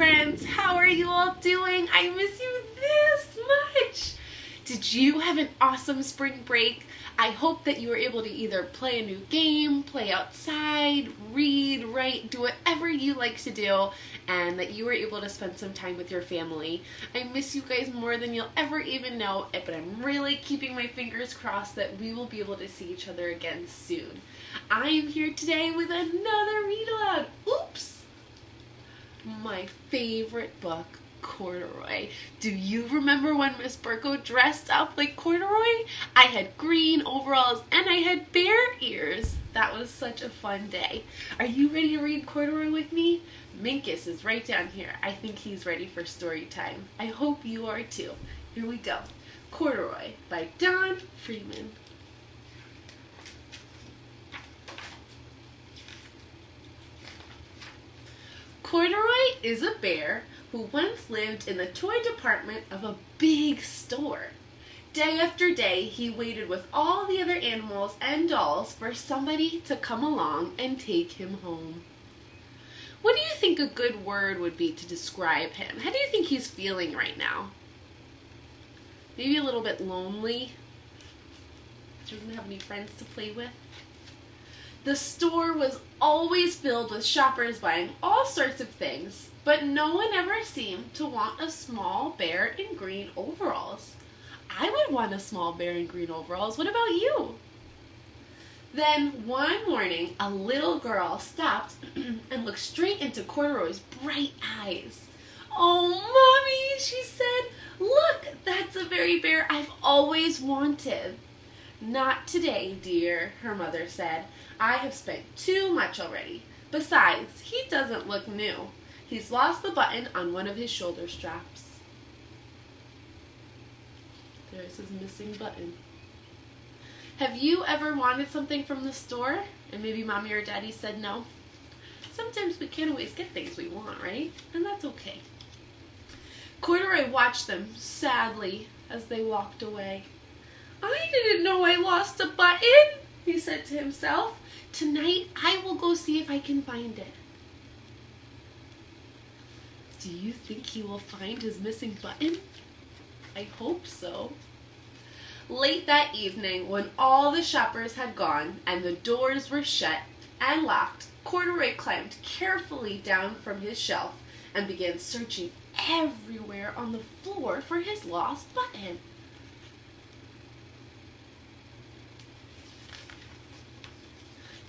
friends. How are you all doing? I miss you this much. Did you have an awesome spring break? I hope that you were able to either play a new game, play outside, read, write, do whatever you like to do, and that you were able to spend some time with your family. I miss you guys more than you'll ever even know, but I'm really keeping my fingers crossed that we will be able to see each other again soon. I am here today with another read aloud. Oops! My favorite book, Corduroy. Do you remember when Miss Berko dressed up like Corduroy? I had green overalls and I had bear ears. That was such a fun day. Are you ready to read Corduroy with me? Minkus is right down here. I think he's ready for story time. I hope you are too. Here we go. Corduroy by Don Freeman. Corduroy is a bear who once lived in the toy department of a big store. Day after day, he waited with all the other animals and dolls for somebody to come along and take him home. What do you think a good word would be to describe him? How do you think he's feeling right now? Maybe a little bit lonely. Doesn't have any friends to play with. The store was always filled with shoppers buying all sorts of things, but no one ever seemed to want a small bear in green overalls. I would want a small bear in green overalls. What about you? Then one morning, a little girl stopped and looked straight into Corduroy's bright eyes. "Oh, Mommy," she said, "look, that's the very bear I've always wanted." "Not today, dear," her mother said. "I have spent too much already. Besides, he doesn't look new. He's lost the button on one of his shoulder straps." There's his missing button. Have you ever wanted something from the store and maybe Mommy or Daddy said no? Sometimes we can't always get things we want, right? And that's okay. Corduroy watched them sadly as they walked away. "I didn't know I lost a button," he said to himself. "Tonight I will go see if I can find it." Do you think he will find his missing button? I hope so. Late that evening, when all the shoppers had gone and the doors were shut and locked, Corduroy climbed carefully down from his shelf and began searching everywhere on the floor for his lost button.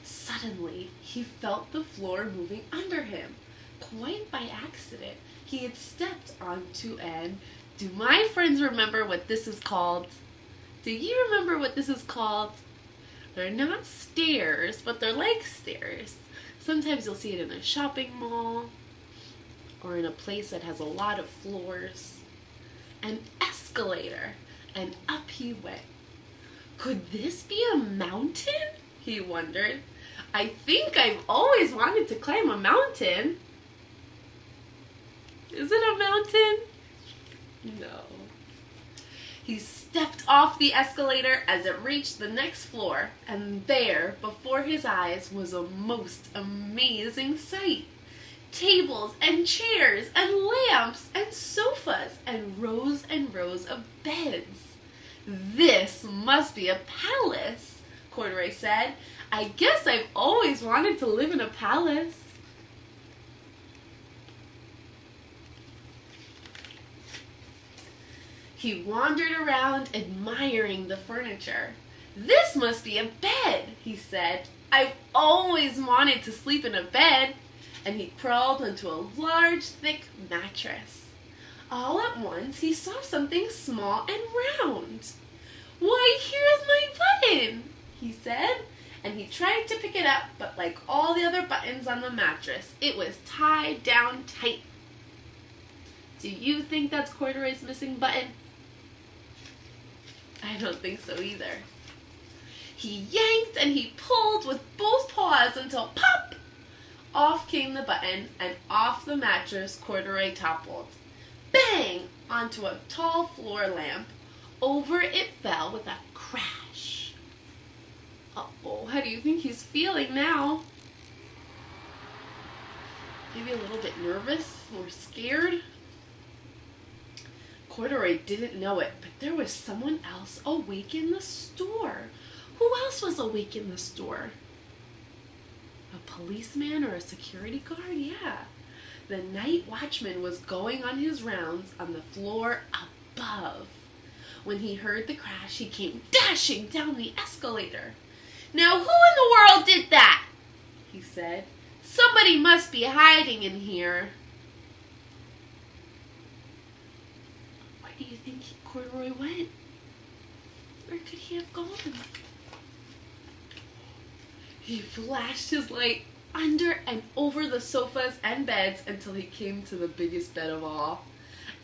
Suddenly, he felt the floor moving under him. Quite by accident, he had stepped onto an... Do my friends remember what this is called? Do you remember what this is called? They're not stairs, but they're like stairs. Sometimes you'll see it in a shopping mall or in a place that has a lot of floors. An escalator, and up he went. Could this be a mountain? He wondered. I think I've always wanted to climb a mountain. Is it a mountain? No. He stepped off the escalator as it reached the next floor, and there, before his eyes, was a most amazing sight. Tables and chairs and lamps and sofas and rows of beds. "This must be a palace," Corduroy said. "I guess I've always wanted to live in a palace." He wandered around admiring the furniture. "This must be a bed," he said. "I've always wanted to sleep in a bed." And he crawled into a large, thick mattress. All at once, he saw something small and round. "Why, here's my button," he said. And he tried to pick it up, but like all the other buttons on the mattress, it was tied down tight. Do you think that's Corduroy's missing button? I don't think so either. He yanked and he pulled with both paws until pop! Off came the button, and off the mattress Corduroy toppled. Bang! Onto a tall floor lamp. Over it fell with a crash. Uh-oh, how do you think he's feeling now? maybe a little bit nervous or scared. Corduroy didn't know it, but there was someone else awake in the store. Who else was awake in the store? A policeman or a security guard? Yeah. The night watchman was going on his rounds on the floor above. When he heard the crash, he came dashing down the escalator. "Now who in the world did that?" he said. "Somebody must be hiding in here." Where do you think Corduroy went? Where could he have gone? He flashed his light under and over the sofas and beds until he came to the biggest bed of all.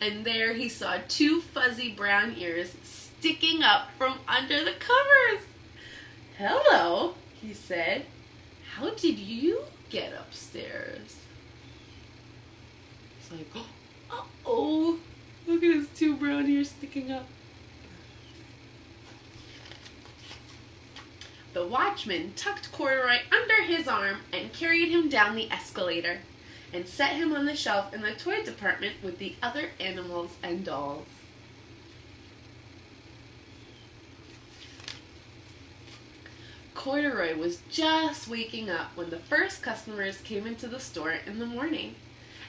And there he saw 2 fuzzy brown ears sticking up from under the covers. "Hello," he said. "How did you get upstairs?" It's like, uh-oh, look at his 2 brown ears sticking up. The watchman tucked Corduroy under his arm and carried him down the escalator and set him on the shelf in the toy department with the other animals and dolls. Corduroy was just waking up when the first customers came into the store in the morning.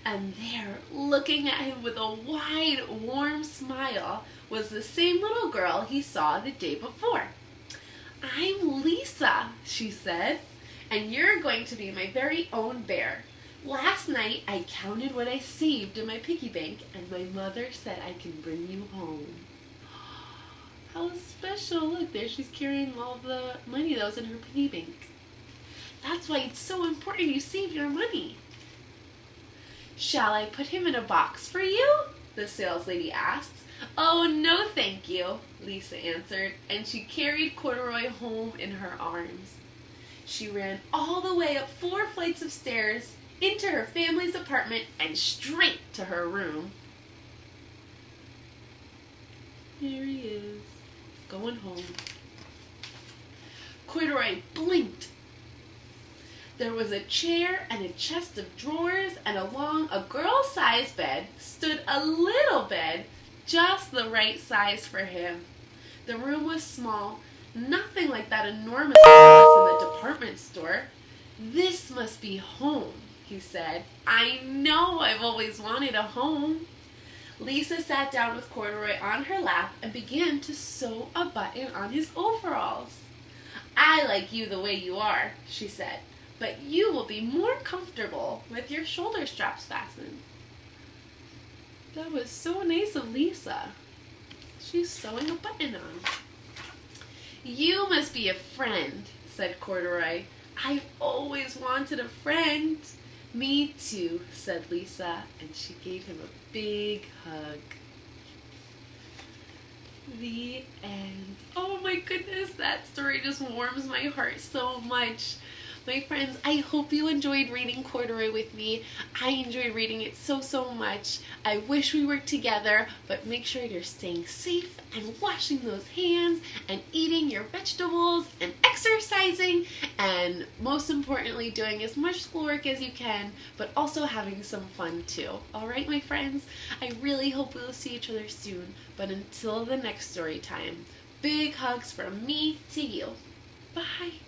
And there, looking at him with a wide, warm smile, was the same little girl he saw the day before. "I'm Lisa," she said, "and you're going to be my very own bear. Last night I counted what I saved in my piggy bank, and my mother said I can bring you home." How special. Look, there she's carrying all the money that was in her piggy bank. That's why it's so important you save your money. "Shall I put him in a box for you?" the saleslady asked. "Oh, no thank you," Lisa answered, and she carried Corduroy home in her arms. She ran all the way up 4 flights of stairs into her family's apartment and straight to her room. Here he is, going home. Corduroy blinked. There was a chair and a chest of drawers, and along a girl-sized bed stood a little bed, just the right size for him. The room was small, nothing like that enormous office in the department store. "This must be home," he said. "I know I've always wanted a home." Lisa sat down with Corduroy on her lap and began to sew a button on his overalls. "I like you the way you are," she said, "but you will be more comfortable with your shoulder straps fastened." That was so nice of Lisa. She's sewing a button on. "You must be a friend," said Corduroy. "I've always wanted a friend." "Me too," said Lisa, and she gave him a big hug. The end. Oh my goodness, that story just warms my heart so much. My friends, I hope you enjoyed reading Corduroy with me. I enjoyed reading it so much. I wish we worked together, but make sure you're staying safe and washing those hands and eating your vegetables and exercising and most importantly doing as much schoolwork as you can, but also having some fun too. Alright, my friends? I really hope we'll see each other soon, but until the next story time, big hugs from me to you. Bye!